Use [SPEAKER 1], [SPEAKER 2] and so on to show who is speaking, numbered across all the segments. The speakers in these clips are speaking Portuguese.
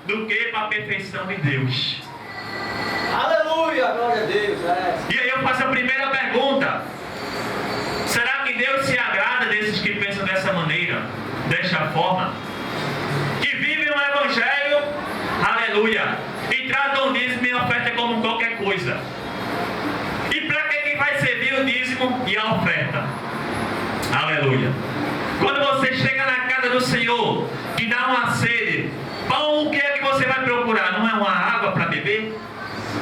[SPEAKER 1] do que para a perfeição de Deus.
[SPEAKER 2] Aleluia, glória a Deus.
[SPEAKER 1] E aí eu faço a primeira pergunta: será que Deus se agrada desses que pensam dessa maneira, desta forma? Que vivem o Evangelho, aleluia, e tratam o dízimo e a oferta como qualquer coisa. E para que vai servir o dízimo e a oferta? Aleluia. Quando você chega na casa do Senhor, que dá uma sede, pão, o que é que você vai procurar? Não é uma água para beber?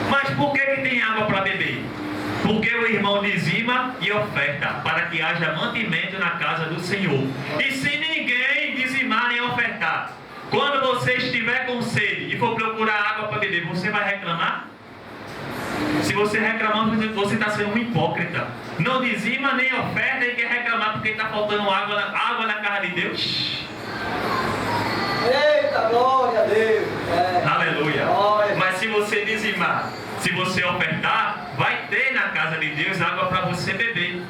[SPEAKER 1] Mas por que tem água para beber? Porque o irmão dizima e oferta, para que haja mantimento na casa do Senhor. E se ninguém dizimar nem ofertar, quando você estiver com sede e for procurar água para beber, você vai reclamar? Se você reclamar, você está sendo um hipócrita. Não dizima nem oferta e quer reclamar porque está faltando água na casa de Deus.
[SPEAKER 2] Eita, glória a Deus.
[SPEAKER 1] Aleluia.
[SPEAKER 2] Glória.
[SPEAKER 1] Mas se você dizimar, se você ofertar, vai ter na casa de Deus água para você beber.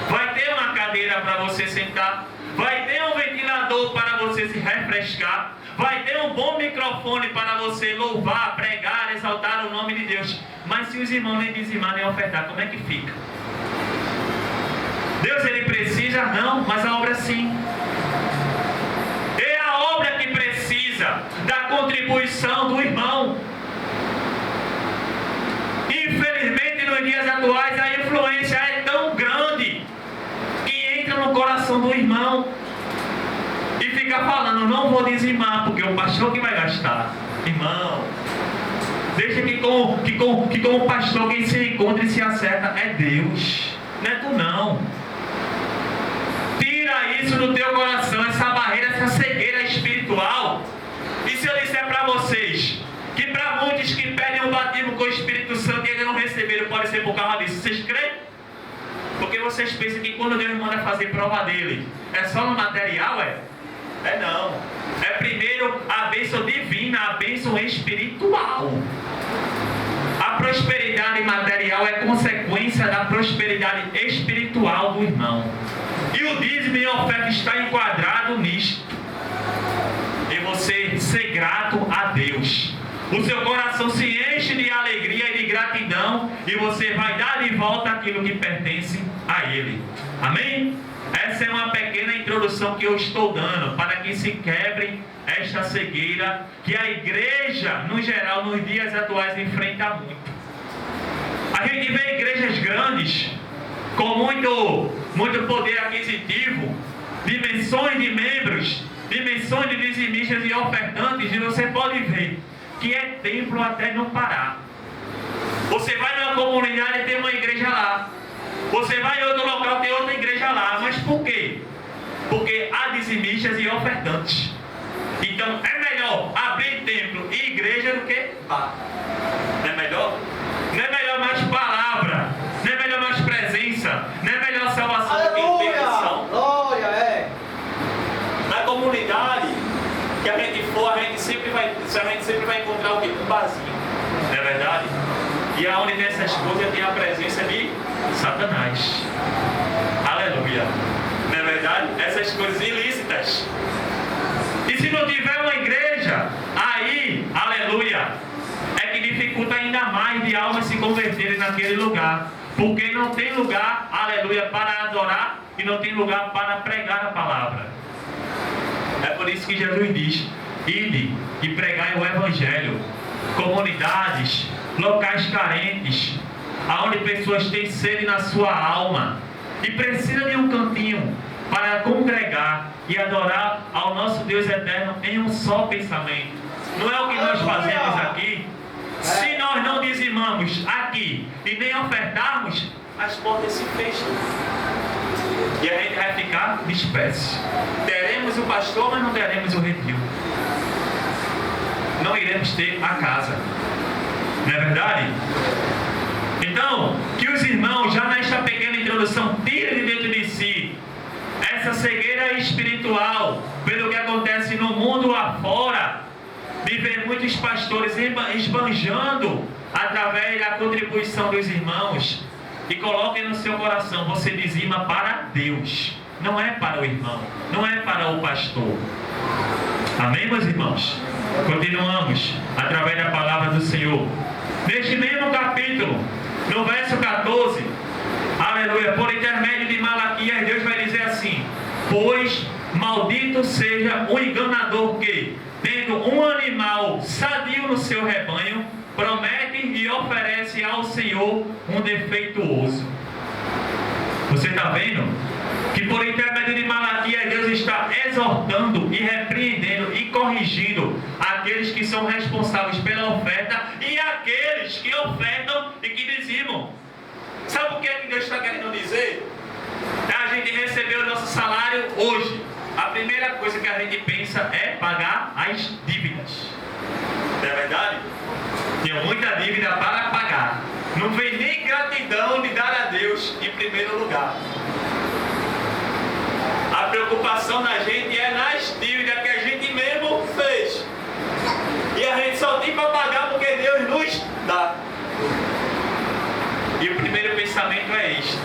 [SPEAKER 1] Vai ter uma cadeira para você sentar. Vai ter um ventilador para você se refrescar. Vai ter um bom microfone para você louvar, pregar, exaltar o nome de Deus. Mas se os irmãos nem dizimar nem ofertar, como é que fica? Deus, ele precisa? Não, mas a obra sim. É a obra que precisa da contribuição do irmão. Infelizmente, nos dias atuais, a influência é tão grande que entra no coração do irmão e fica falando: não vou dizimar porque o pastor que vai gastar. Irmão, deixa que com o pastor quem se encontra e se acerta é Deus, não é tu não. Tira isso do teu coração, essa barreira, essa cegueira espiritual. E se eu disser para vocês que para muitos que pedem um batismo com o Espírito Santo e ainda não receberam, pode ser por causa disso, vocês creem? Porque vocês pensam que quando Deus manda fazer prova dele, é só no material, É não. É primeiro a bênção divina, a bênção espiritual. A prosperidade material é consequência da prosperidade espiritual do irmão. E o dízimo e a oferta está enquadrado nisto. E você ser grato a Deus. O seu coração se enche de alegria e de gratidão e você vai dar de volta aquilo que pertence a Ele. Amém? Essa é uma pequena introdução que eu estou dando para que se quebre esta cegueira que a igreja, no geral, nos dias atuais, enfrenta muito. A gente vê igrejas grandes, com muito poder aquisitivo, dimensões de membros, dimensões de dizimistas e ofertantes, e você pode ver que é templo até não parar. Você vai numa comunidade e tem uma igreja lá. Você vai em outro local, tem outra igreja lá. Mas por quê? Porque há dizimistas e ofertantes. Então é melhor abrir templo e igreja do que bar. Não é melhor? Não é melhor mais palavra, não é melhor mais presença, não é melhor salvação do que intervenção.
[SPEAKER 2] Glória,
[SPEAKER 1] Na comunidade que a gente for, a gente sempre vai encontrar o quê? Um barzinho. Não é verdade? E aonde tem essas coisas tem a presença de Satanás. Aleluia. Não é verdade? Essas coisas ilícitas. E se não tiver uma igreja, aí, aleluia, é que dificulta ainda mais de almas se converterem naquele lugar. Porque não tem lugar, aleluia, para adorar e não tem lugar para pregar a palavra. É por isso que Jesus diz: ide e pregai o Evangelho. Comunidades, locais carentes, aonde pessoas têm sede na sua alma e precisam de um cantinho para congregar e adorar ao nosso Deus eterno em um só pensamento. Não é o que nós fazemos aqui. Se nós não dizimamos aqui e nem ofertarmos, as portas se fecham e a gente vai ficar disperso. Teremos o pastor, mas não teremos o retiro. Não iremos ter a casa. Não é verdade? Então, que os irmãos, já nesta pequena introdução, tirem de dentro de si essa cegueira espiritual pelo que acontece no mundo afora, de ver muitos pastores esbanjando através da contribuição dos irmãos, e coloquem no seu coração: você dizima para Deus, não é para o irmão, não é para o pastor. Amém, meus irmãos? Continuamos através da palavra do Senhor. Neste mesmo capítulo, no verso 14, aleluia, por intermédio de Malaquias, Deus vai dizer assim: pois maldito seja o enganador que, tendo um animal sadio no seu rebanho, promete e oferece ao Senhor um defeituoso. Você está vendo? Que por intermédio de Malaquias, Deus está exortando e repreendendo e corrigindo aqueles que são responsáveis pela oferta e aqueles que ofertam e que dizimam. Sabe o que é que Deus está querendo dizer? A gente recebeu o nosso salário hoje. A primeira coisa que a gente pensa é pagar as dívidas. Não é verdade? Tinha muita dívida para pagar. Não vem nem gratidão de dar a Deus em primeiro lugar. A preocupação da gente é nas dívidas que a gente mesmo fez. E a gente só tem para pagar porque Deus nos dá. E o primeiro pensamento é este.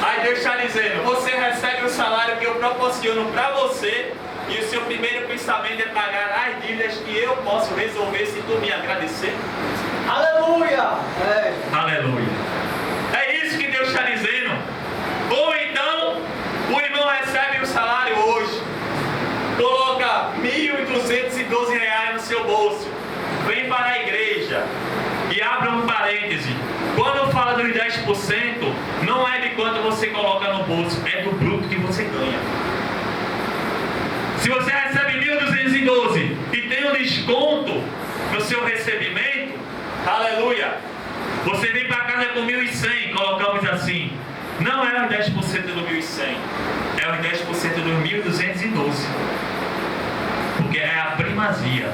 [SPEAKER 1] Aí Deus está dizendo: você recebe o salário que eu proporciono para você, e o seu primeiro pensamento é pagar as dívidas que eu posso resolver se tu me agradecer.
[SPEAKER 2] Aleluia!
[SPEAKER 1] Aleluia. É isso que Deus está dizendo. Ou então, o irmão recebe o salário hoje, coloca R$1.212 no seu bolso, vem para a igreja e abre um parêntese. Quando fala dos 10%, não é de quanto você coloca no bolso, é do bruto que você ganha. Se você recebe 1.212 e tem um desconto no seu recebimento, aleluia, você vem para casa com 1.100, colocamos assim. Não é os 10% do 1.100, é os 10% dos 1.212. Porque é a primazia.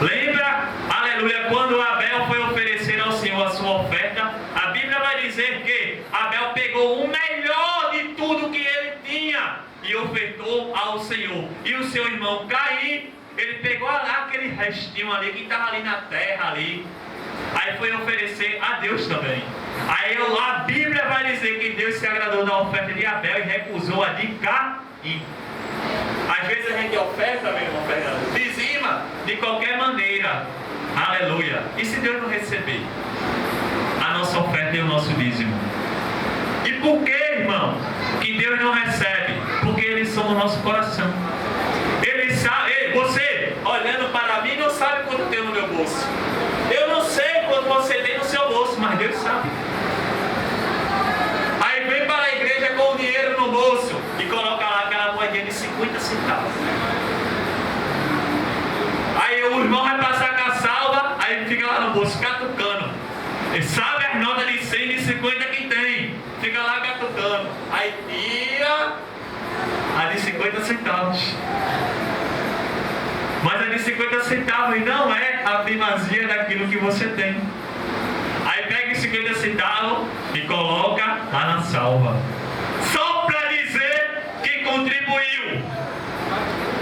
[SPEAKER 1] Lembra, aleluia, quando Abel foi oferecer ao Senhor a sua oferta, a Bíblia vai dizer que Abel pegou o melhor de tudo que ele tinha e ofertou ao Senhor. E o seu irmão Caim, ele pegou lá aquele restinho ali que estava ali na terra ali. Aí foi oferecer a Deus também. Aí a Bíblia vai dizer que Deus se agradou da oferta de Abel e recusou a de Caim. Às vezes a gente oferta, meu irmão Fernando, dizima de qualquer maneira. Aleluia. E se Deus não receber a nossa oferta e o nosso dízimo? E por que, irmão, que Deus não recebe? Porque eles são no nosso coração. Ele sabe, você olhando para mim não sabe quanto eu tenho no meu bolso. Eu não sei quanto você tem no seu bolso, mas Deus sabe. Aí vem para a igreja com o dinheiro no bolso e coloca lá aquela moedinha de 50 centavos. Aí o irmão vai passar com a salva, aí ele fica lá no bolso catucando. Ele sabe as notas de 100 e de 50 que tem. Fica lá catucando. Aí tira a de 50 centavos. Mas a de 50 centavos não é a primazia daquilo que você tem. Aí pega os 50 centavos e coloca lá na salva. Só para dizer que contribuiu.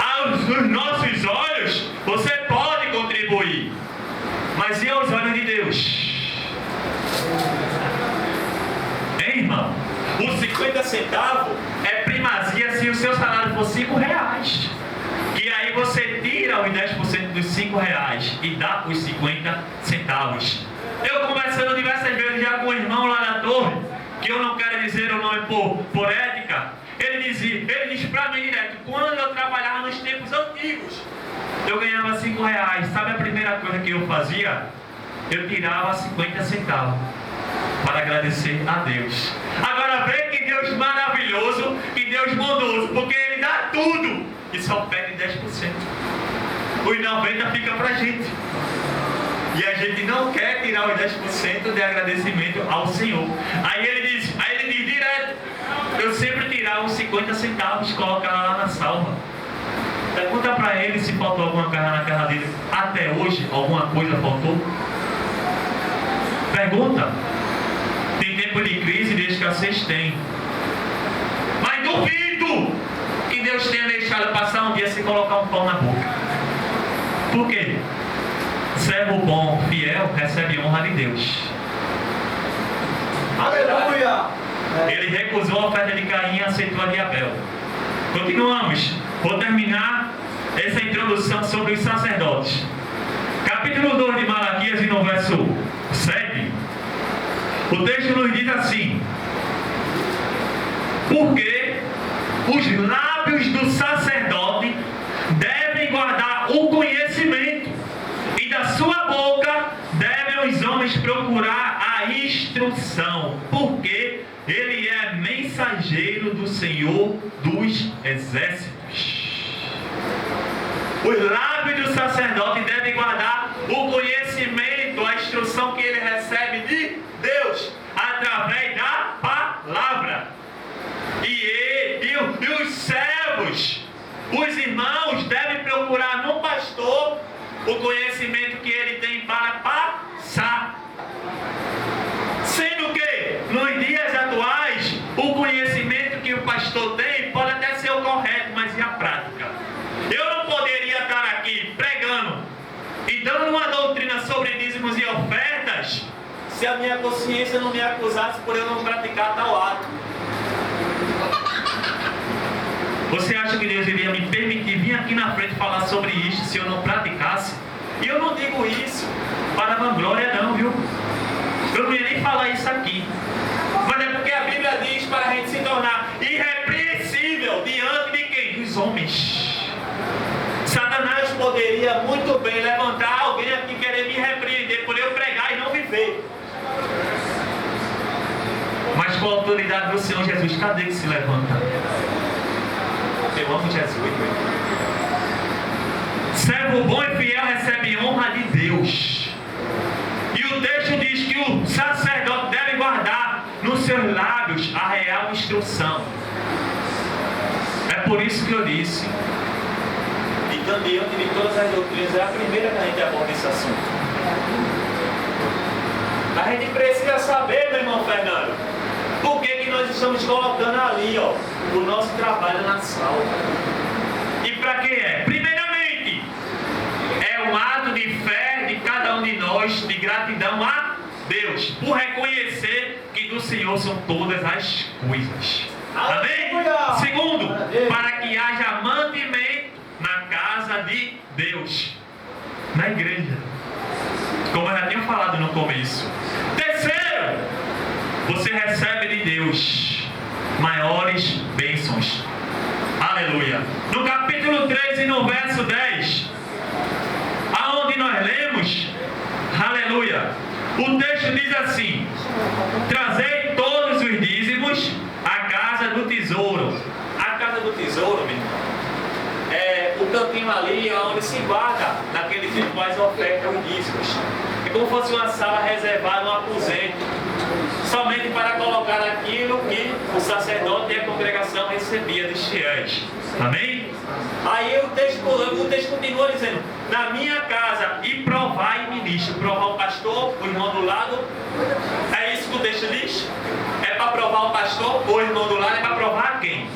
[SPEAKER 1] Aos nossos olhos, você pode contribuir. Mas e aos olhos de Deus? Hein, irmão? Os 50 centavos é primazia se o seu salário for R$5. E aí você tira os 10% dos R$5 e dá os 50 centavos. Eu conversando diversas vezes já com um irmão lá na torre, que eu não quero dizer o nome por ética, ele disse pra mim direto: quando eu trabalhava nos tempos antigos, eu ganhava R$5. Sabe a primeira coisa que eu fazia? Eu tirava 50 centavos para agradecer a Deus. Agora vê que Deus maravilhoso, que Deus bondoso, porque Ele dá tudo e só pede 10%. Os 90% fica pra gente. E a gente não quer tirar os 10% de agradecimento ao Senhor. Aí ele diz direto: eu sempre tirava uns 50 centavos, coloca lá na salva. Pergunta pra ele se faltou alguma coisa na casa dele. Até hoje, alguma coisa faltou? Pergunta. Tem tempo de crise e de escassez? Tem. Mas duvido que Deus tenha deixado passar um dia sem colocar um pão na boca. Por quê? Servo bom, fiel, recebe honra de Deus.
[SPEAKER 2] Aleluia!
[SPEAKER 1] Ele recusou a oferta de Caim e aceitou a de Abel. Continuamos. Vou terminar essa introdução. introdução sobre os sacerdotes. Capítulo 2 de Malaquias, e no verso 7, o texto nos diz assim: porque os lábios do sacerdote devem guardar o conhecimento, e da sua boca devem os homens procurar a instrução, porque ele é mensageiro do Senhor dos exércitos. Os lábios do sacerdote devem guardar o conhecimento, a instrução que ele recebe de Deus, através da palavra. E os servos, os irmãos, devem procurar no pastor o conhecimento que ele tem para passar. Sendo que, nos dias atuais, o conhecimento que o pastor tem pode até ser o correto, mas e a prática? Eu não poderia estar aqui pregando e dando uma doutrina sobre dízimos e ofertas se a minha consciência não me acusasse por eu não praticar tal ato. Você acha que Deus iria me permitir vir aqui na frente falar sobre isso se eu não praticasse? E eu não digo isso para vanglória não, viu? Eu não ia nem falar isso aqui. Mas é porque a Bíblia diz para a gente se tornar irrepreensível diante de quem? Dos homens. Satanás poderia muito bem levantar alguém aqui e querer me repreender por eu pregar e não viver. Mas com a autoridade do Senhor Jesus, cadê que se levanta? Eu amo Jesus. Servo bom e fiel recebe honra de Deus. E o texto diz que o sacerdote deve guardar nos seus lábios a real instrução. É por isso que eu disse, e diante de todas as doutrinas, é a primeira que a gente aborda esse assunto. A gente precisa saber, meu irmão Fernando, por que nós estamos colocando ali, ó, o nosso trabalho na sala. E para que é? Primeiramente, é um ato de fé de cada um de nós, de gratidão a Deus, por reconhecer que do Senhor são todas as coisas. Amém? Segundo, para que haja mantimento na casa de Deus, na igreja, como eu já tinha falado no começo. Terceiro, você recebe de Deus maiores bênçãos. Aleluia. No capítulo 3 e no verso 10, aonde nós lemos, aleluia, o texto diz assim: trazei todos os dízimos à casa do tesouro. A casa do tesouro, meu irmão, é o cantinho ali onde se guarda naquele tempo as ofertas, os dízimos. É como se fosse uma sala reservada, um aposento, somente para colocar aquilo que o sacerdote e a congregação recebia dos fiéis. Amém? Aí o texto continua dizendo: na minha casa, e provai e ministro. Provar o pastor, o irmão do lado. É isso que o texto diz? É para provar o pastor, o irmão do lado. É para provar quem?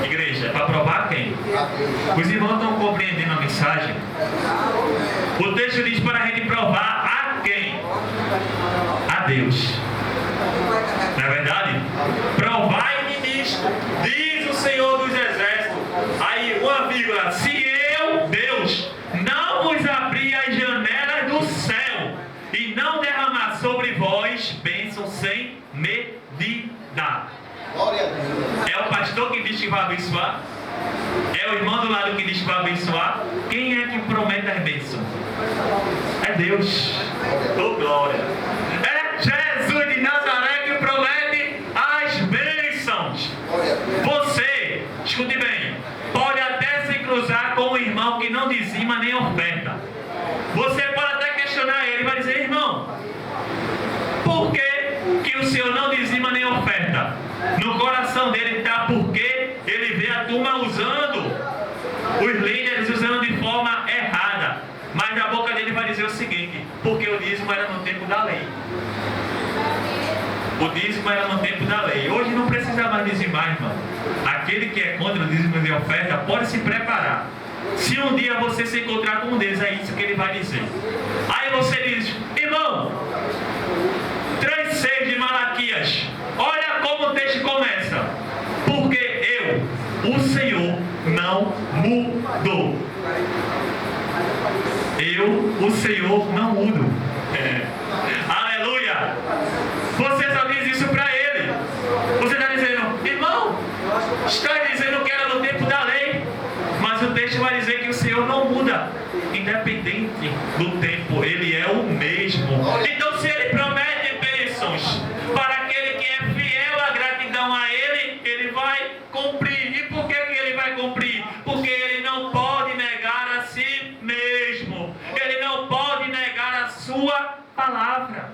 [SPEAKER 1] Igreja, é para provar quem? Os irmãos estão compreendendo a mensagem? O texto diz para a gente provar a quem? A Deus. Não é verdade? Provai e ministro, diz o Senhor dos Exércitos. Aí, uma vírgula: se eu, Deus, não vos abrir as janelas do céu e não derramar sobre vós bênção sem medida. É o pastor que diz que vai abençoar? É o irmão do lado que diz que vai abençoar? Quem é que promete as bênçãos? É Deus. Oh, glória. É Jesus de Nazaré que promete as bênçãos. Você, escute bem, pode até se cruzar com um irmão que não dizima nem oferta. Você pode até questionar ele, vai dizer: irmão, por que o senhor não dizima nem oferta? No coração dele está porque ele vê a turma usando, os líderes usando de forma errada. Mas a boca dele vai dizer o seguinte: porque o dízimo era no tempo da lei. O dízimo era no tempo da lei. Hoje não precisa mais dizimar, irmão. Aquele que é contra o dízimo de oferta pode se preparar. Se um dia você se encontrar com um deles, é isso que ele vai dizer. Aí você diz: irmão, 3:6 de Malaquias, olha como o texto começa: porque eu, o Senhor, não mudou. Eu, o Senhor, não mudo. Aleluia! Você só diz isso para ele. Você está dizendo, irmão, está dizendo que era no tempo da lei. Mas o texto vai dizer que o Senhor não muda. Independente do tempo, Ele é o mesmo. Então, se Ele promete bênçãos para aquele que é fiel à gratidão a Ele, Ele vai cumprir. E por que Ele vai cumprir? Porque Ele não pode negar a si mesmo. Ele não pode negar a sua palavra.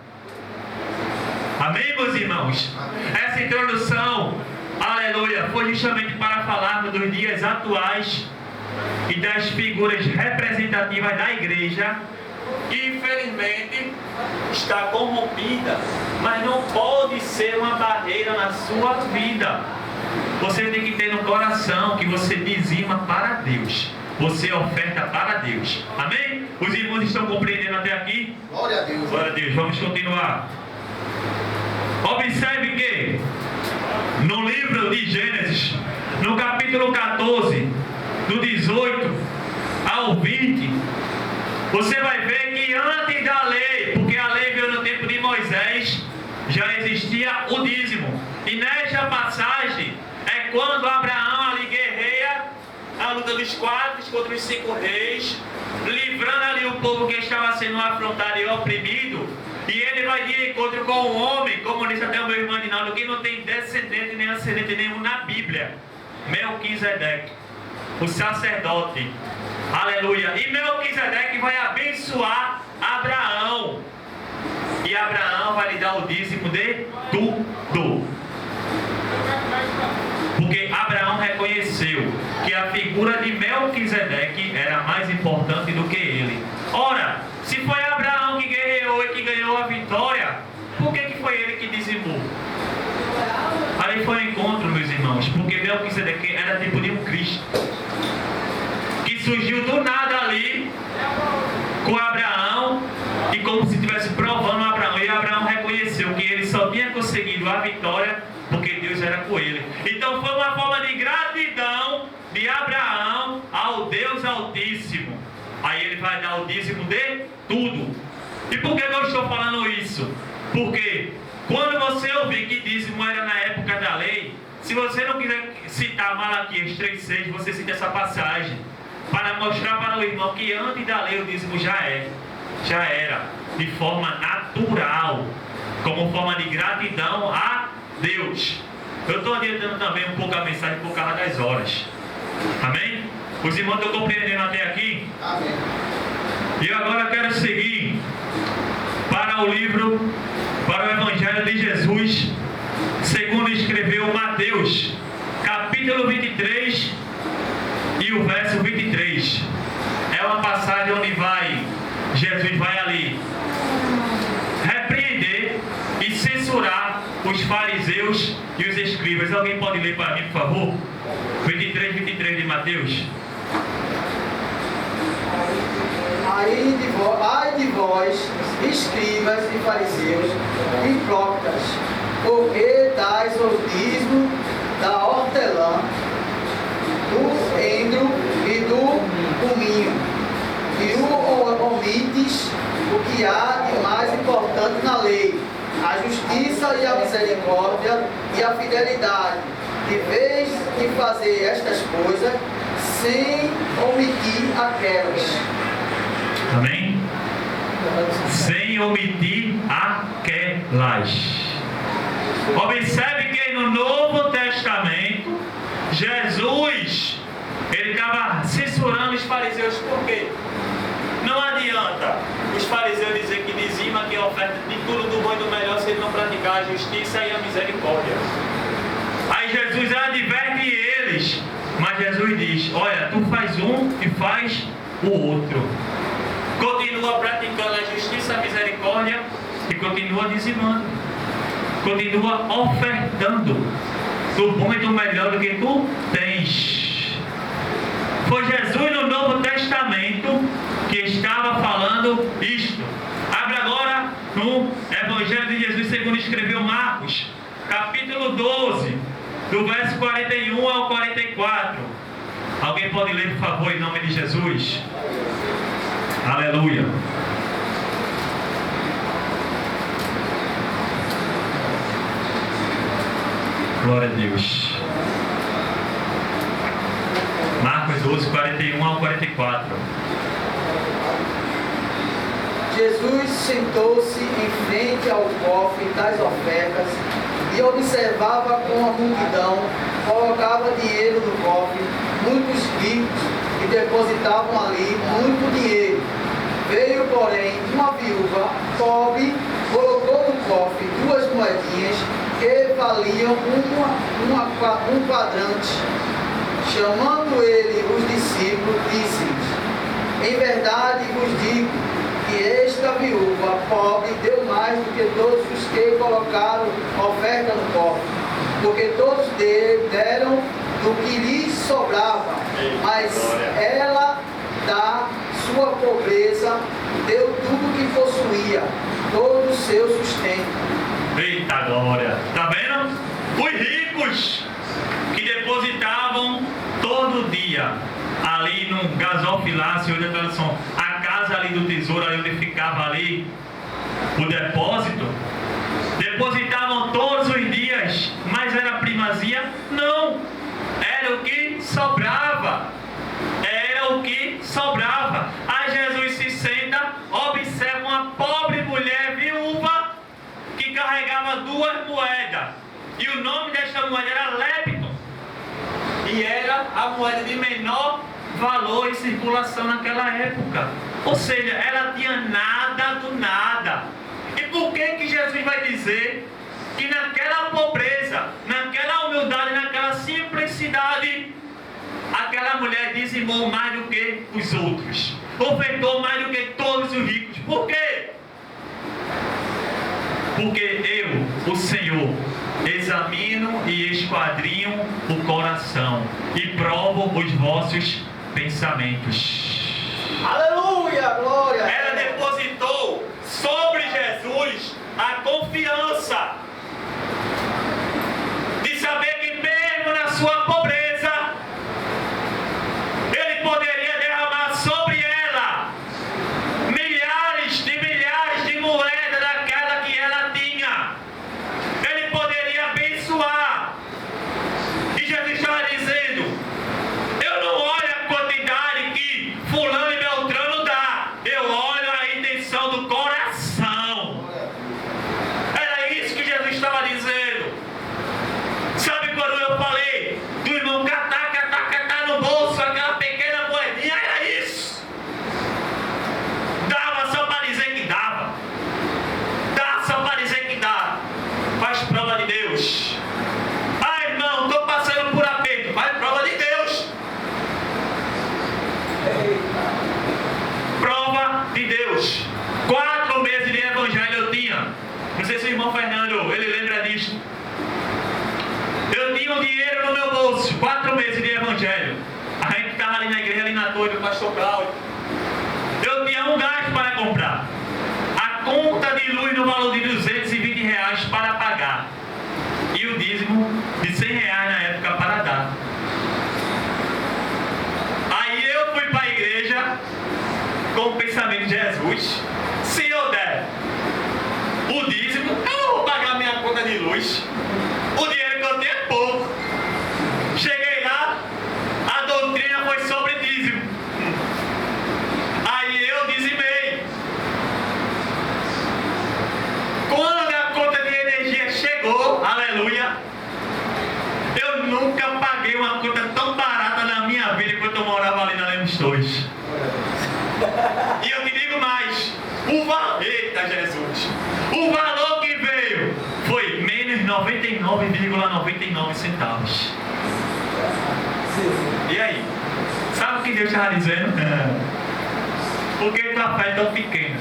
[SPEAKER 1] Amém, meus irmãos? Essa introdução, aleluia, foi justamente para falarmos dos dias atuais e das figuras representativas da igreja, que infelizmente está corrompida, mas não pode ser uma barreira na sua vida. Você tem que ter no coração que você dizima para Deus, você oferta para Deus. Amém? Os irmãos estão compreendendo até aqui?
[SPEAKER 2] Glória a Deus.
[SPEAKER 1] Glória a Deus. Vamos continuar. Observe que no livro de Gênesis, no capítulo 14, do 18 ao 20, você vai ver que antes da lei, porque a lei veio no tempo de Moisés, já existia o dízimo. E nesta passagem é quando Abraão ali guerreia a luta dos 4 contra os 5 reis, livrando ali o povo que estava sendo afrontado e oprimido. E ele vai de encontro com um homem, como disse até o meu irmão Dinaldo, que não tem descendente nem ascendente nenhum na Bíblia, Melquisedeque, o sacerdote. Aleluia. E Melquisedeque vai abençoar Abraão. E Abraão vai lhe dar o dízimo de tudo. Porque Abraão reconheceu que a figura de Melquisedeque era mais importante do que ele. Ora, se foi Abraão que guerreou e que ganhou a vitória, por que foi ele que dizimou? Aí foi um encontro, meus irmãos, porque Melquisedeque era tipo de um Cristo, que surgiu do nada ali com Abraão, e como se estivesse provando Abraão. E Abraão reconheceu que ele só tinha conseguido a vitória porque Deus era com ele. Então foi uma forma de gratidão de Abraão ao Deus Altíssimo. Aí ele vai dar o dízimo de tudo. E por que eu estou falando isso? Porque quando você ouvir que dízimo era na época da lei, se você não quiser citar Malaquias 3,6, você cita essa passagem para mostrar para o irmão que antes da lei o dízimo já era de forma natural, como forma de gratidão a Deus. Eu estou adiantando também um pouco a mensagem por causa das horas. Amém? Os irmãos estão compreendendo até aqui?
[SPEAKER 2] Amém.
[SPEAKER 1] E agora eu quero seguir para o Evangelho de Jesus, segundo escreveu Mateus, capítulo 23 e o verso 23. É uma passagem onde Jesus vai ali repreender e censurar os fariseus e os escribas. Alguém pode ler para mim, por favor? 23 de Mateus.
[SPEAKER 2] Ai de vós, escribas e fariseus, hipócritas, porque dais o dízimo da hortelã, do endro e do cominho, e omites o que há de mais importante na lei, a justiça e a misericórdia e a fidelidade. De vez de fazer estas coisas, sem omitir aquelas.
[SPEAKER 1] Amém? Sem omitir aquelas. Observe que no Novo Testamento, Jesus, ele estava censurando os fariseus. Por quê? Não adianta os fariseus dizer que dizima, que oferta de tudo do bom e do melhor, se ele não praticar a justiça e a misericórdia. Aí Jesus adverte eles, mas Jesus diz: olha, tu faz um e faz o outro. Continua praticando a justiça, a misericórdia e continua dizimando. Continua ofertando do bom e do melhor do que tu tens. Foi Jesus no Novo Testamento que estava falando isto. Abre agora no Evangelho de Jesus segundo escreveu capítulo 12, do verso 41 ao 44. Alguém pode ler, por favor, em nome de Jesus? Aleluia. Glória a Deus. Marcos 12, 41 ao 44.
[SPEAKER 2] Jesus sentou-se em frente ao cofre das ofertas e observava como a multidão colocava dinheiro no cofre. Muitos ricos e depositavam ali muito dinheiro. Veio, porém, uma viúva pobre, colocou no cofre 2 moedinhas que valiam um quadrante. Chamando ele os discípulos, disse-lhes: em verdade vos digo que esta viúva pobre deu mais do que todos os que colocaram oferta no cofre, porque todos deram do que lhes sobrava, mas ela, da sua pobreza, deu tudo o que possuía, todo o seu sustento.
[SPEAKER 1] Eita glória! Está vendo? Os ricos que depositavam todo dia ali num gasofilácio, onde a tradução, a casa ali do tesouro, ali onde ficava ali o depósito, depositavam todos os dias, mas era primazia? Não, era o que sobrava, era o que sobrava. Aí Jesus se senta, observa uma pobre mulher viúva que carregava 2 moedas, e o nome desta moeda era lepton, e era a moeda de menor valor em circulação naquela época. Ou seja, ela tinha nada do nada. E por que Jesus vai dizer que naquela pobreza, naquela humildade, naquela simplicidade, aquela mulher dizimou mais do que os outros, ofertou mais do que todos os ricos? Por quê? Porque eu, o Senhor, examino e esquadrinho o coração e provo os vossos pensamentos.
[SPEAKER 2] Aleluia, glória!
[SPEAKER 1] Ela depositou sobre Jesus a confiança de saber que mesmo na sua pobreza, Ele poderia derramar sobre ela milhares de moedas daquela que ela tinha. Ele poderia abençoar. E Jesus estava dizendo: eu não olho a quantidade que fulano e beltrano dá, eu olho a intenção do coração. Era isso que Jesus estava dizendo. Sabe quando eu falei do irmão catar no bolso aquela pequena moedinha? Era isso. Dava só para dizer que dava. Dá só para dizer que dá. Faz prova de Deus. Ah, irmão, estou passando por aperto. Faz prova de Deus. Prova de Deus. 4 meses de evangelho eu tinha. Não sei se o irmão Fernando, ele lembra disso. Eu tinha um dinheiro no meu bolso. 4 meses de evangelho. A gente estava ali na igreja, ali na torre do pastor Cláudio. Eu tinha um gasto para comprar. A conta de luz no valor de R$220 para pagar. E o dízimo de R$100 na época para dar. Aí eu fui para a igreja com o pensamento de Jesus: se eu der o dízimo, eu não vou pagar minha conta de luz. O dinheiro que eu tenho é pouco. Cheguei lá, a doutrina foi sobre dízimo. Aí eu dizimei. Quando a conta de energia chegou, aleluia, eu nunca paguei uma conta tão barata na minha vida enquanto eu morava ali na Lemos Torres. E eu te digo mais, o valor, eita Jesus, o valor que veio foi menos 99,99 centavos. E aí? Sabe o que Deus estava dizendo? Por que tua fé é tão pequena?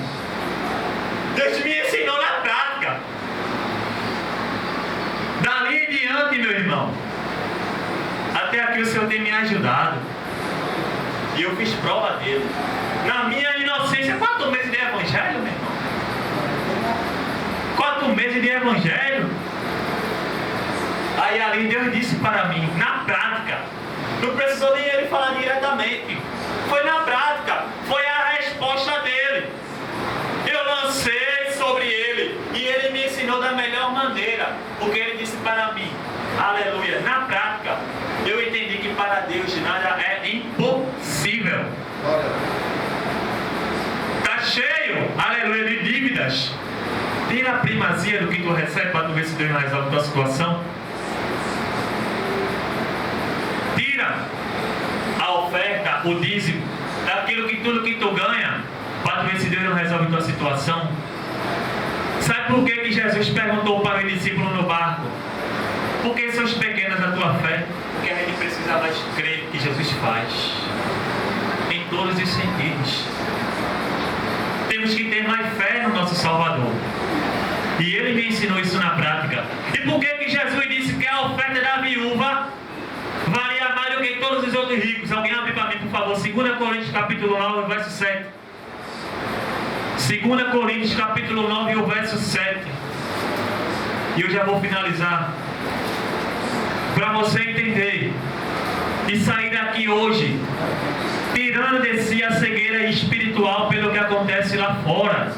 [SPEAKER 1] Deus me ensinou na prática. Dali em diante, meu irmão, até aqui o Senhor tem me ajudado. E eu fiz prova dele. Na minha inocência, 4 meses de evangelho, meu irmão. 4 meses de evangelho. Aí ali Deus disse para mim, na prática: Não precisou nem ele falar diretamente. Foi na prática, foi a resposta dele. Eu lancei sobre ele e ele me ensinou da melhor maneira, porque ele disse para mim, aleluia, na prática, eu entendi que para Deus nada é impossível. Está cheio, aleluia, de dívidas. Tira a primazia do que tu recebe para tu ver se Deus não resolve a tua situação. Tira a oferta, o dízimo, daquilo que tudo que tu ganha, para tu ver se Deus não resolve a tua situação. Sabe por que Jesus perguntou para o discípulo no barco? Por que são pequenas a tua fé? Porque a gente precisa mais crer que Jesus faz. Em todos os sentidos. Temos que ter mais fé no nosso Salvador. E ele me ensinou isso na prática. E por que Jesus disse que a oferta da viúva valia mais do que todos os outros ricos? Alguém abre para mim, por favor, 2 Coríntios capítulo 9, verso 7. 2 Coríntios capítulo 9, o verso 7. E eu já vou finalizar. Para você entender e sair daqui hoje tirando de si a cegueira espiritual pelo que acontece lá fora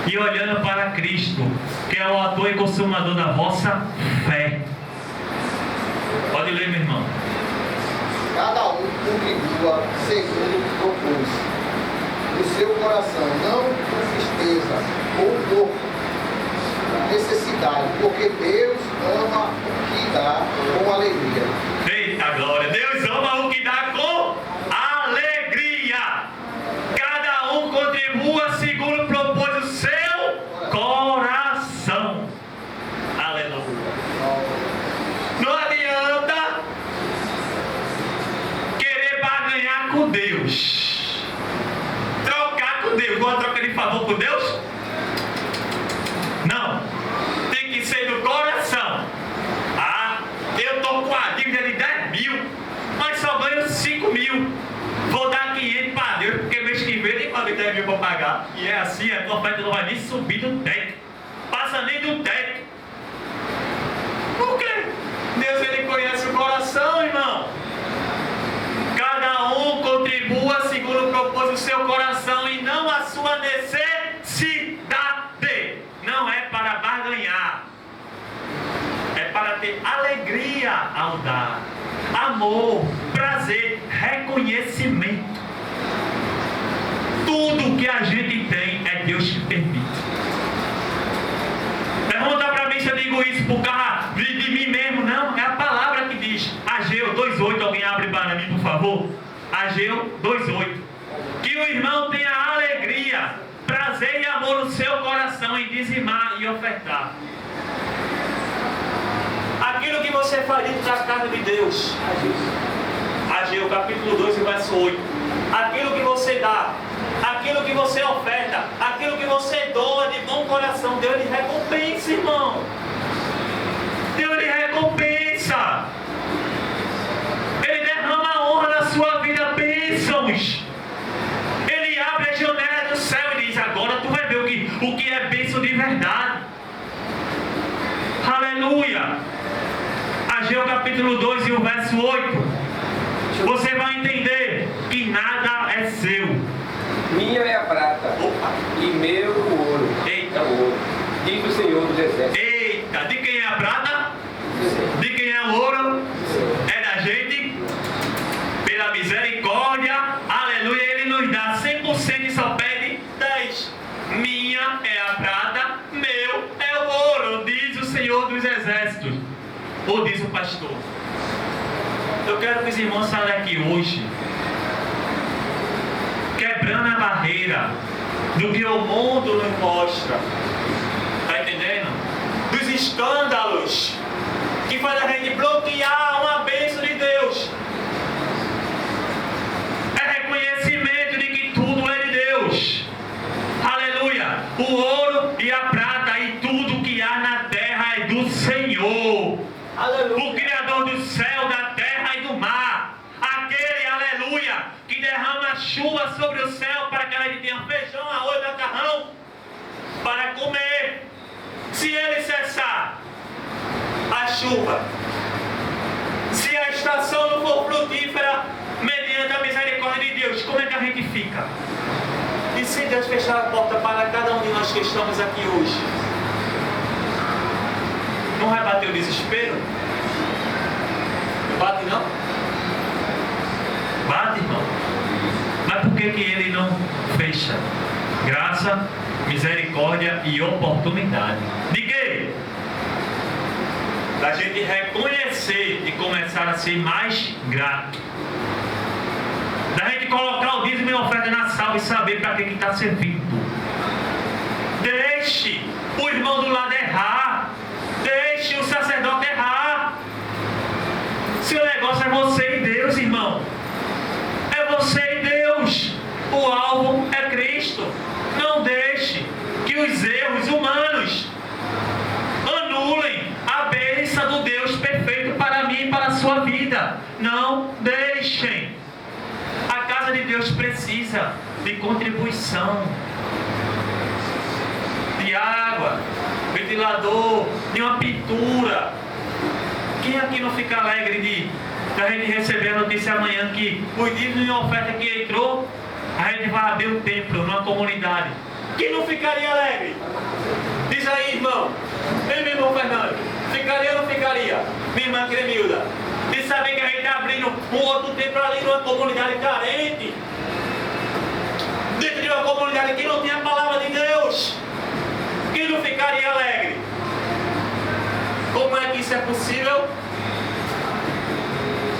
[SPEAKER 1] e olhando para Cristo, que é o autor e consumador da vossa fé. Pode ler, meu irmão.
[SPEAKER 2] Cada um contribua segundo o que propôs no seu coração, não com tristeza ou por necessidade, porque Deus ama o que dá com alegria.
[SPEAKER 1] Eita glória! Deus ama o que dá com alegria. Cada um contribua segundo propôs o seu coração. Aleluia. Não adianta querer barganhar com Deus. Trocar com Deus. Uma troca de favor com Deus? Não. Tem que ser do coração. Eu estou com a dívida de 10 mil, mas só ganho 5 mil. Vou dar 500 para Deus, porque mês que vem nem pago 10 mil para pagar. E é assim, a tua oferta não vai nem subir do teto. Passa nem do teto. Por quê? Deus, ele conhece o coração, irmão. Cada um contribua segundo propôs o seu coração e não a sua necessidade. Não é para barganhar. É para ter alegria ao dar, amor, prazer, reconhecimento. Tudo que a gente tem é Deus que permite. Pergunta para mim se eu digo isso por causa de mim mesmo. Não, é a palavra que diz. Ageu 2,8, alguém abre para mim, por favor. Ageu 2,8. Que o irmão tenha alegria, prazer e amor no seu coração em dizimar e ofertar. Aquilo que você faz dentro da casa de Deus. Ageu capítulo 2, verso 8. Aquilo que você dá, aquilo que você oferta, aquilo que você doa de bom coração, Deus lhe recompensa, irmão. Deus lhe recompensa. Ele derrama honra na sua vida, bênçãos. Ele abre a janela do céu e diz: agora tu vai ver o que é bênção de verdade. Aleluia. Ageu capítulo 2 e o verso 8. Você vai entender que nada é seu.
[SPEAKER 3] Minha é a prata.
[SPEAKER 1] Opa.
[SPEAKER 3] E meu o ouro.
[SPEAKER 1] Eita.
[SPEAKER 3] O ouro. Diz o Senhor dos Exércitos.
[SPEAKER 1] Eita, de quem é a prata? De quem é o ouro? É da gente. Pela misericórdia, aleluia, ele nos dá 100% e só pede 10. Minha é a prata, meu é o ouro, diz o Senhor dos Exércitos. Ou diz o pastor. Eu quero que os irmãos saiam daqui hoje quebrando a barreira do que o mundo nos mostra. Está entendendo? Dos escândalos que faz a gente bloquear uma bênção de Deus. É reconhecimento de que tudo é de Deus. Aleluia. O ouro e a prata e tudo que há na terra é do Senhor. Aleluia. O Criador do céu, da terra e do mar. Aquele, aleluia, que derrama chuva sobre o céu para que a gente tenha feijão, arroz, macarrão para comer. Se ele cessar a chuva, se as estação não for frutífera, mediante a misericórdia de Deus, como é que a gente fica? E se Deus fechar a porta para cada um de nós que estamos aqui hoje? Não vai bater o desespero? Não bate não? Bate, irmão. Mas por que Ele não fecha? Graça, misericórdia e oportunidade. De quê? Da gente reconhecer e começar a ser mais grato. Da gente colocar o dízimo e a oferta na sala e saber para que está servindo. Deixe o irmão do lado errar. Deixe o sacerdote errar. Se o negócio é você e Deus, irmão. É você e Deus. O alvo é Cristo. Não deixe que os erros humanos anulem a bênção do Deus perfeito para mim e para a sua vida. Não deixem. A casa de Deus precisa de contribuição, de água, ventilador, de uma pintura. Quem aqui não fica alegre de a gente receber a notícia amanhã que o dízimo e a oferta que entrou, a gente vai abrir um templo numa comunidade? Quem não ficaria alegre? Diz aí, irmão. Ei, meu irmão Fernando, ficaria ou não ficaria? Minha irmã Cremilda, de saber que a gente está abrindo um outro templo ali numa comunidade carente, dentro de uma comunidade que não tem a palavra de Deus. Quem não ficaria alegre? Como é que isso é possível?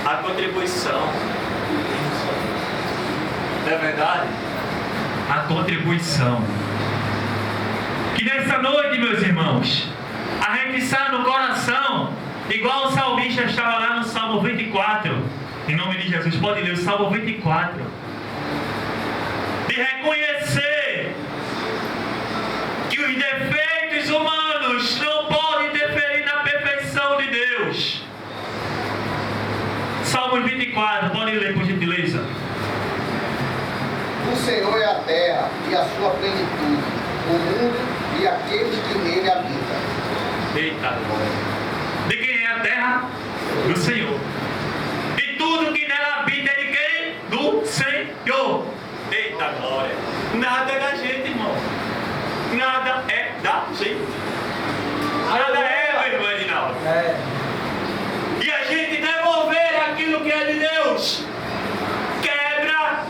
[SPEAKER 1] A contribuição. Não é verdade? A contribuição. Que nessa noite, meus irmãos, a gente sai no coração, igual o salmista estava lá no Salmo 24. Em nome de Jesus, pode ler o Salmo 24. De reconhecer que os defeitos humanos não podem interferir na perfeição de Deus. Salmo 24, pode ler por gentileza.
[SPEAKER 4] O Senhor é a terra e a sua plenitude, o mundo e aqueles que nele habitam.
[SPEAKER 1] Eita glória. De quem é a terra? Do Senhor. E tudo que nela habita é de quem? Do Senhor. Eita glória. Nada é da gente, irmão. Nada é da gente. Nada é, meu irmão Edinaldo. E a gente devolver aquilo que é de Deus, quebra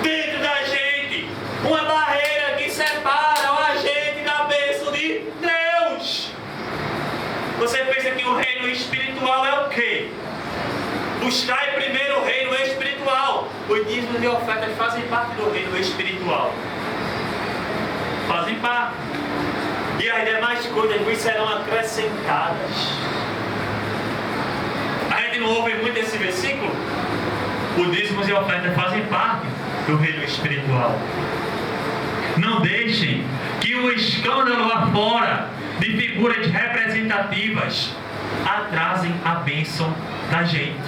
[SPEAKER 1] dentro da gente uma barreira que separa a gente da bênção de Deus. Você pensa que o reino espiritual é o quê? Buscai primeiro o reino espiritual. Os dízimos e ofertas fazem parte do reino espiritual. Fazem parte. E as demais coisas vos serão acrescentadas. A gente não ouve muito esse versículo? Os dízimos e ofertas fazem parte do reino espiritual. Não deixem que o escândalo lá fora de figuras representativas atrasem a bênção da gente,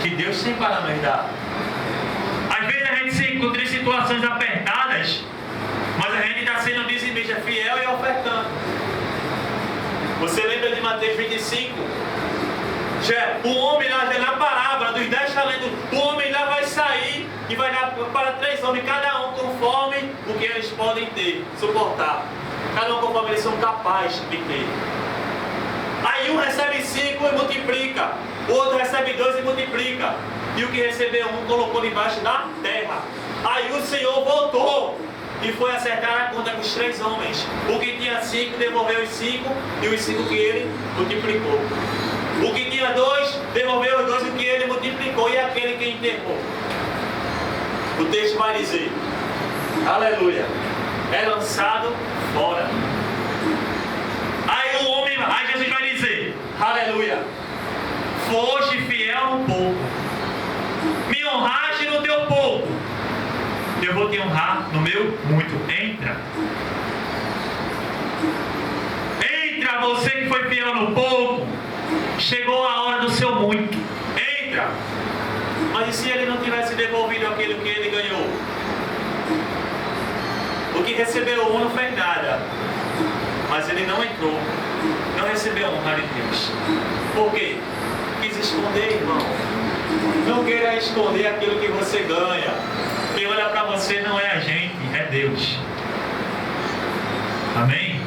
[SPEAKER 1] que Deus tem para nos dar. Às vezes a gente se encontra em situações apertadas, mas a gente está sendo dizimista fiel e ofertando. Você lembra de Mateus 25? O homem lá, na parábola dos 10 talentos, o homem lá vai sair e vai dar para 3 homens, cada um conforme o que eles podem ter, suportar. Cada um conforme eles são capazes de ter. Aí um recebe 5 e multiplica, o outro recebe 2 e multiplica. E o que recebeu um colocou debaixo da terra. Aí o Senhor voltou e foi acertar a conta com os 3 homens. O que tinha 5 devolveu os 5 e os 5 que ele multiplicou. O que tinha 2 devolveu os 2 e o que ele multiplicou, e aquele que enterrou. O texto vai dizer, aleluia, é lançado fora. Aí o homem, aí Jesus vai dizer, aleluia, foste fiel no pouco, me honraste no teu pouco, eu vou te honrar no meu muito. Entra. Entra, você que foi fiel no pouco. Chegou a hora do seu muito. Entra. Mas e se ele não tivesse devolvido aquilo que ele ganhou? O que recebeu não fez nada. Mas ele não entrou. Não recebeu a honra de Deus. Por quê? esconder, irmão. Não queira esconder aquilo que você ganha. Quem olha para você não é a gente, é Deus. Amém?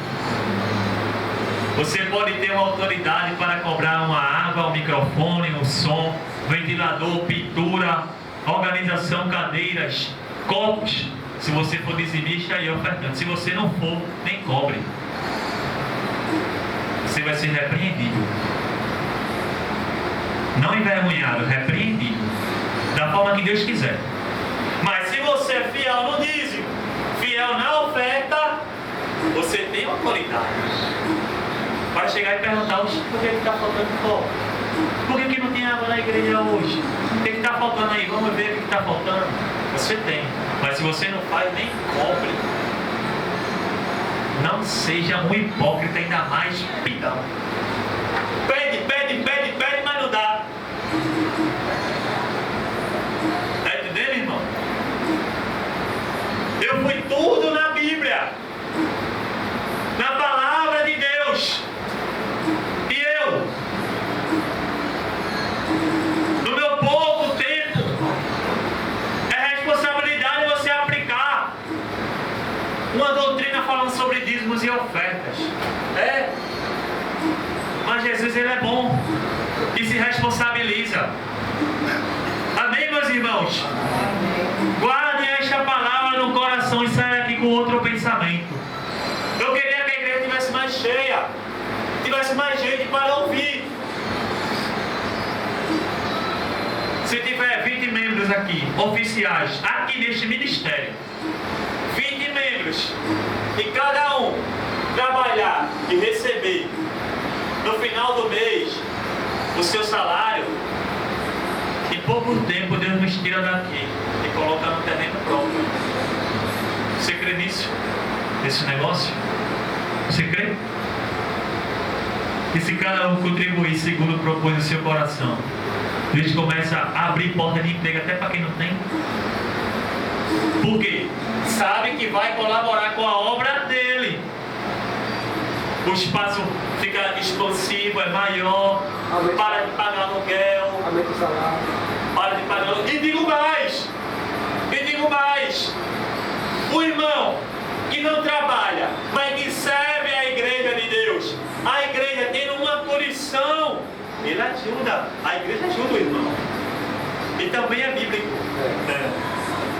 [SPEAKER 1] Você pode ter uma autoridade para cobrar uma água, um microfone, um som, ventilador, pintura, organização, cadeiras, copos. Se você for dizimista e ofertante. Se você não for, nem cobre. Você vai ser repreendido. Não envergonhado, repreendido. Da forma que Deus quiser. Mas se você é fiel no dízimo, fiel na oferta, você tem autoridade para chegar e perguntar: por que está faltando pó? Por que não tem água na igreja hoje? O que está faltando aí? Vamos ver o que está faltando. Você tem. Mas se você não faz, nem cobre. Não seja um hipócrita, ainda mais pidão. Pede, mas não dá. Está entendendo, irmão? Eu fui tudo na Bíblia, na palavra de Deus. E eu, no meu pouco tempo, é responsabilidade você aplicar uma doutrina falando sobre dízimos e ofertas. Mas Jesus, ele é bom e se responsabiliza. Amém, meus irmãos? Guardem esta palavra no coração e saiam aqui com outro pensamento. Eu queria que a igreja tivesse mais cheia, tivesse mais gente para ouvir. Se tiver 20 membros aqui, oficiais, aqui neste ministério, 20 membros, e cada um trabalhar e receber no final do mês o seu salário, em pouco tempo Deus nos tira daqui e coloca no terreno próprio. Você crê nisso? Nesse negócio? Você crê? E se cada um contribuir segundo propôs o seu coração, Deus começa a abrir porta de emprego até para quem não tem. Por quê? Sabe que vai colaborar com a obra dele. O espaço fica expansivo, é maior. Para de pagar aluguel.
[SPEAKER 3] Aumenta o salário.
[SPEAKER 1] Para de pagar aluguel. E digo mais. O irmão que não trabalha, mas que serve a igreja de Deus, a igreja tendo uma condição, ele ajuda. A igreja ajuda o irmão. E também é bíblico.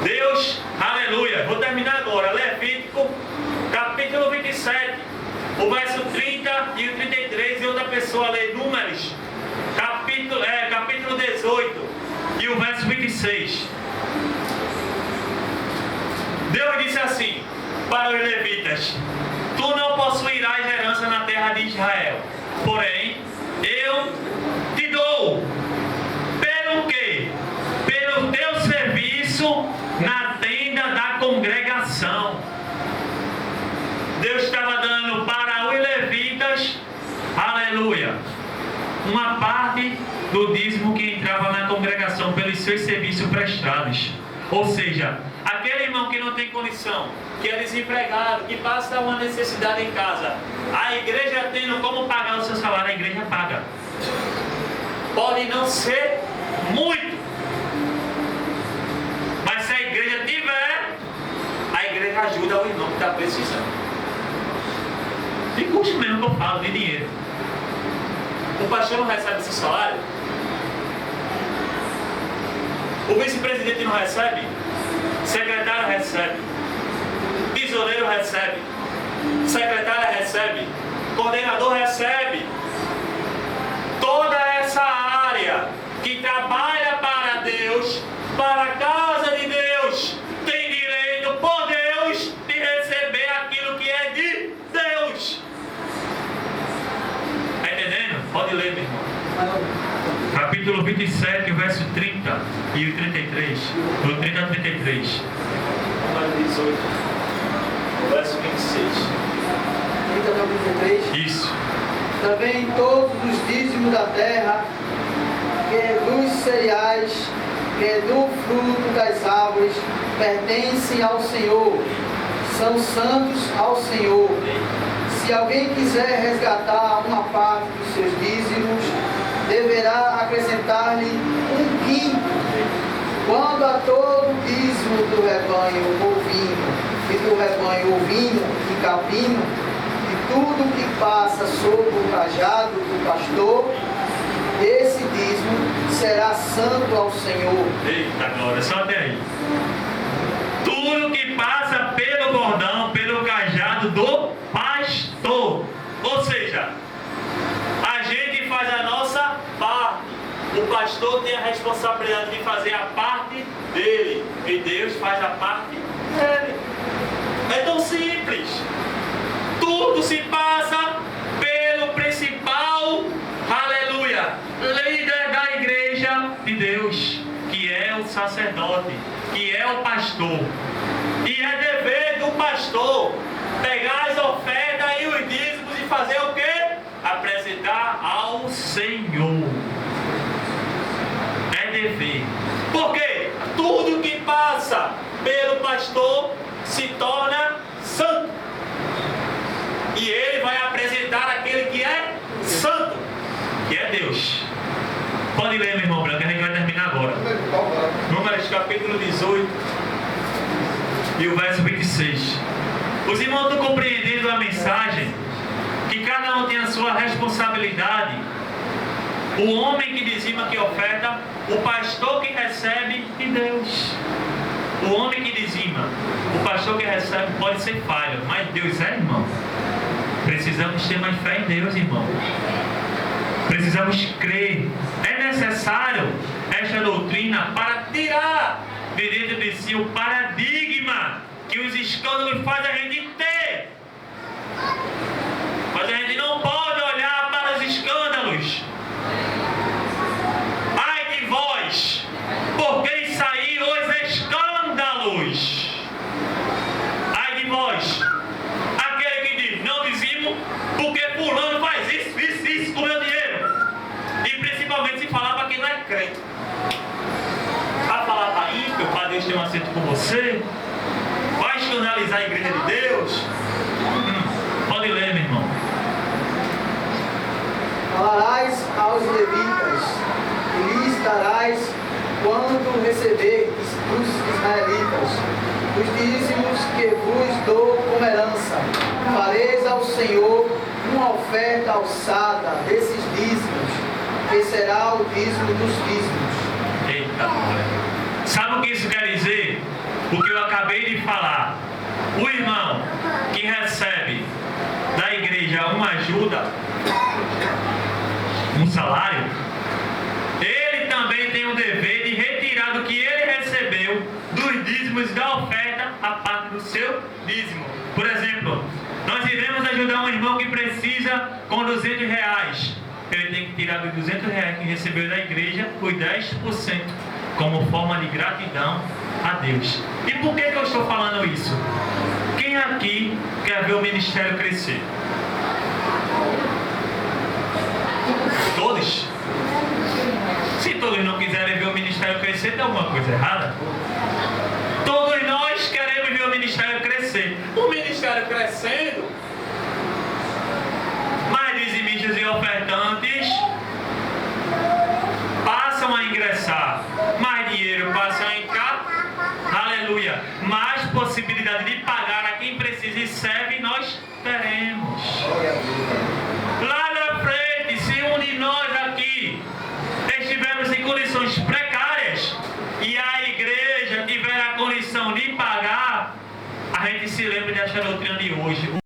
[SPEAKER 1] Deus, aleluia. Vou terminar agora. Levítico, capítulo 27, o verso 30 e o 33. E outra pessoa lê Números, capítulo 18 e o verso 26. Deus disse assim para os levitas: tu não possuirás herança na terra de Israel, porém eu te dou. Pelo quê? Pelo teu serviço na tenda da congregação. Deus estava dando para os levitas, aleluia, uma parte do dízimo que entrava na congregação pelos seus serviços prestados. Ou seja, aquele irmão que não tem condição, que é desempregado, que passa uma necessidade em casa, a igreja tendo como pagar o seu salário, a igreja paga. Pode não ser muito, mas se a igreja tiver, a igreja ajuda o irmão que está precisando. De custo mesmo que eu falo, de dinheiro. O pastor não recebe esse salário? O vice-presidente não recebe? Secretário recebe? Tesoureiro recebe? Secretária recebe? Coordenador recebe? Toda essa área que trabalha para Deus, para a casa de Deus, tem direito por Deus de receber aquilo que é de Deus. Está entendendo? Pode ler, meu irmão. Capítulo 27, o verso 30 e o 33. Do 30 a 33. Número 18. O verso 26.
[SPEAKER 2] 30 a 33.
[SPEAKER 1] Isso.
[SPEAKER 2] Também todos os dízimos da terra, que dos cereais, que do fruto das árvores, pertencem ao Senhor, são santos ao Senhor. Se alguém quiser resgatar uma parte dos seus dízimos, deverá acrescentar-lhe 1/5, quando a todo o dízimo do rebanho bovino e do rebanho ovino e capino, e tudo que passa sob o cajado do pastor, esse dízimo será santo ao Senhor.
[SPEAKER 1] Eita glória, só até aí. Tudo que passa pelo bordão, pelo cajado do pastor. Ou seja, a gente faz a nossa parte. O pastor tem a responsabilidade de fazer a parte dele. E Deus faz a parte dele. É tão simples. Tudo se passa pelo principal, aleluia, líder da igreja de Deus, que é o sacerdote, que é o pastor. E é dever do pastor pegar as ofertas e os dízimos e fazer o quê? Apresentar ao Senhor. É dever. Porque tudo que passa pelo pastor se torna santo. E ele vai apresentar aquele que é santo, que é Deus. Pode ler, meu irmão Branco, a gente vai terminar agora. Números capítulo 18 e o verso 26. Os irmãos estão compreendendo a mensagem? Que cada um tem a sua responsabilidade. O homem que dizima, que oferta, o pastor que recebe e Deus. O homem que dizima, o pastor que recebe, pode ser falho, mas Deus é, irmão. Precisamos ter mais fé em Deus, irmão. Precisamos crer. É necessário esta doutrina para tirar de dentro de si o paradigma que os escândalos fazem a gente ter. Mas a gente não pode olhar para os escândalos. Ai de vós, porque saíram os escândalos. Ai de vós, aquele que diz, não dizimo, porque fulano faz isso com o meu dinheiro. E principalmente se falar para quem não é crente. Vai falar para ímpio, para Deus ter um acerto com você? Vai escandalizar a igreja de Deus? Pode ler, meu irmão.
[SPEAKER 2] Falarás aos levitas, e lhes darás, quando receberdes dos israelitas, os dízimos que vos dou como herança. Fareis ao Senhor uma oferta alçada desses dízimos, que será o dízimo dos dízimos.
[SPEAKER 1] Eita, glória. Sabe o que isso quer dizer? O que eu acabei de falar. O irmão que recebe da igreja uma ajuda, um salário, ele também tem o dever de retirar do que ele recebeu dos dízimos da oferta a parte do seu dízimo. Por exemplo, nós iremos ajudar um irmão que precisa com R$200. Ele tem que tirar dos R$200 que recebeu da igreja os 10% como forma de gratidão a Deus. E por que eu estou falando isso? Quem aqui quer ver o ministério crescer? Todos? Se todos não quiserem ver o ministério crescer, tem alguma coisa errada? Todos nós queremos ver o ministério crescer. O ministério crescendo, mais dizimistas e ofertantes passam a ingressar, mais dinheiro passa a entrar, aleluia, mais possibilidade de pagar a quem precisa e serve nós teremos. Lá na frente, se um de nós aqui estivermos em condições precárias e a igreja tiver a condição de pagar, a gente se lembra dessa doutrina de hoje.